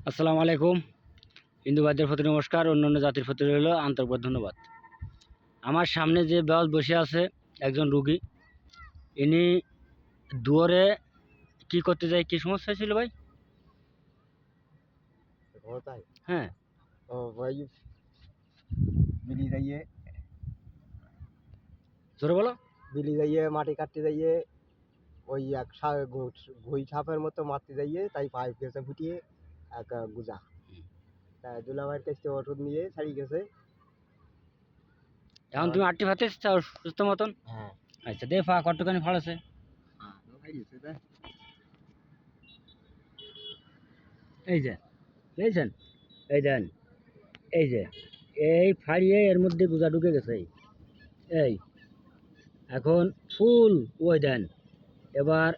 আসসালামু আলাইকুম। হিন্দু ভাইদের প্রতি নমস্কার, অন্যান্য জাতির প্রতি রইল আন্তরিক ধন্যবাদ। আমার সামনে যে বস বসে আছে একজন রুগী, ইনি দুয়ারে কি করতে যায়, কি সমস্যা ছিল ভাই? হ্যাঁ, ও ভাই বিলি যাইয়ে জোরে বলো। বিলি যাইয়ে মাটি কাটতে যাইয়ে ওই এক ঘুই ছাপের মতো মারতে যাইয়ে তাই পাইপ গেছে ফুটিয়ে এক গুজা তা দুলাভাইয়ের কাছে ওষুধ নিয়ে ছাড়ি গেছে। এখন তুমি আটটি ভাতে চাও সুস্থ মতন? হ্যাঁ আচ্ছা, দে ফা কতখানি ফাড়াছে। এই যে বুঝেছেন, এই দেন, এই যে এই ফাড়িয়ে এর মধ্যে গুজা ঢুকে গেছে। এই এখন ফুল ওই দেন। এবার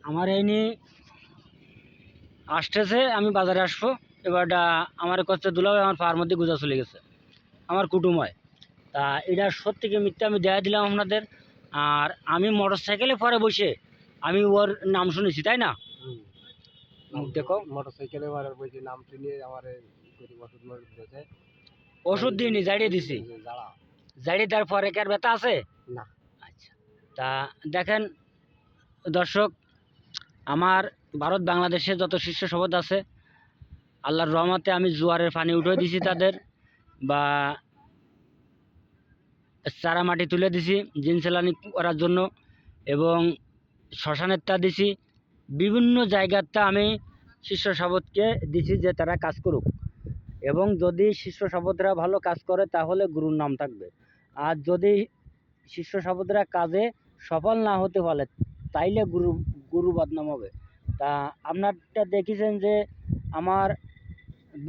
আমার এই নিয়ে আসতেছে, আমি বাজারে আসবো। এবারটা আমার কষ্ট দুলাভাই আমার পার মধ্যে গুজা চলে গেছে, আমার কুটুম হয়। তা এটা সত্যি কি মিথ্যা আমি দেয়া দিলাম আপনাদের। আর আমি মোটর সাইকেলে পরে বসে আমি ওর নাম শুনেছি, তাই না? দেখো, মোটর সাইকেলে মারার বইছে নাম শুনিয়ে আমার ওষুধ মরুদ দিয়েছে। ওষুধ দিইনি, জাড়িয়ে দিছি। জাড়িয়ে দেওয়ার পরে কি আর ব্যথা আছে? না। আচ্ছা, তা দেখেন দর্শক, আমার ভারত বাংলাদেশে যত শিষ্য শপথ আছে, আল্লাহর রহমতে আমি জোয়ারের পানি উঠে দিছি তাদের, বা চারা মাটি তুলে দিছি জিনসেলানি করার জন্য, এবং শ্মশানের তা দিছি। বিভিন্ন জায়গাতে আমি শিষ্য শপথকে দিছি যে তারা কাজ করুক, এবং যদি শিষ্য শপথরা ভালো কাজ করে তাহলে গুরুর নাম থাকবে। আর যদি শিষ্য শপথরা কাজে সফল না হতে পারে তাইলে গুরু বদনাম হবে। তা আপনারটা দেখেছেন যে আমার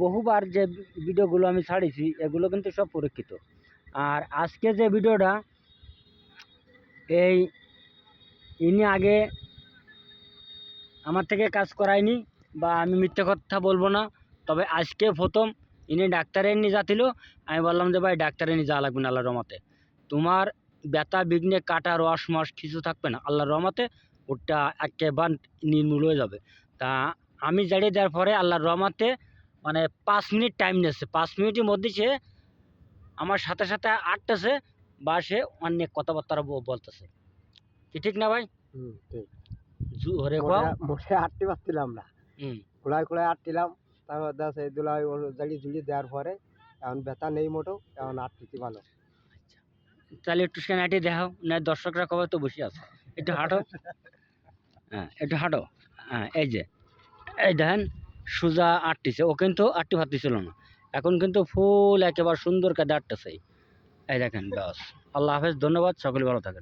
বহুবার যে ভিডিওগুলো আমি ছাড়িছি এগুলো কিন্তু সব পরীক্ষিত। আর আজকে যে ভিডিওটা, এই ইনি আগে আমার থেকে কাজ করায়নি, বা আমি মিথ্যে কথা বলবো না। তবে আজকে প্রথম ইনি ডাক্তারের নিয়ে যাচ্ছিল, আমি বললাম যে ভাই ডাক্তারের নিয়ে যাওয়া লাগবে না, আল্লাহর রহমতে তোমার ব্যথা বিঘ্নে কাটা রস মস কিছু থাকবে না, আল্লাহর রহমতে ওটা একেবারে নির্মূল হয়ে যাবে। তা আমি জাড়িয়ে দেওয়ার পরে আল্লাহর রহমতে মানে 5 মিনিট টাইম নিয়েছে, 5 মিনিটের মধ্যে সে আমার সাথে সাথে আটতেছে, বা সে অনেক কথাবার্তা বলতেছে। কি ঠিক না ভাই? ঠিক। জোরে কও। মোটে আটতে পারছিলাম না, খোলায় খোলায় আটছিলাম। তারপর দাস এই দুলাই জাড়ি ঝুড়ি দেওয়ার পরে এখন ব্যথা নেই মোটো, এখন আটতেছি ভালো। তাহলে একটু সেনাটি দেখাও, না দর্শকরা কবে তো বসে আছে, একটু হাঁটো। হ্যাঁ, একটু হাঁটো। হ্যাঁ, এই যে এই দেখেন সোজা আটটিছে, ও কিন্তু আটটি ভাবতেছিল না, এখন কিন্তু ফুল একেবারে সুন্দর কাজে আটতেছে। এই দেখেন, বাস। আল্লাহ হাফেজ, ধন্যবাদ, সকলে ভালো থাকেন।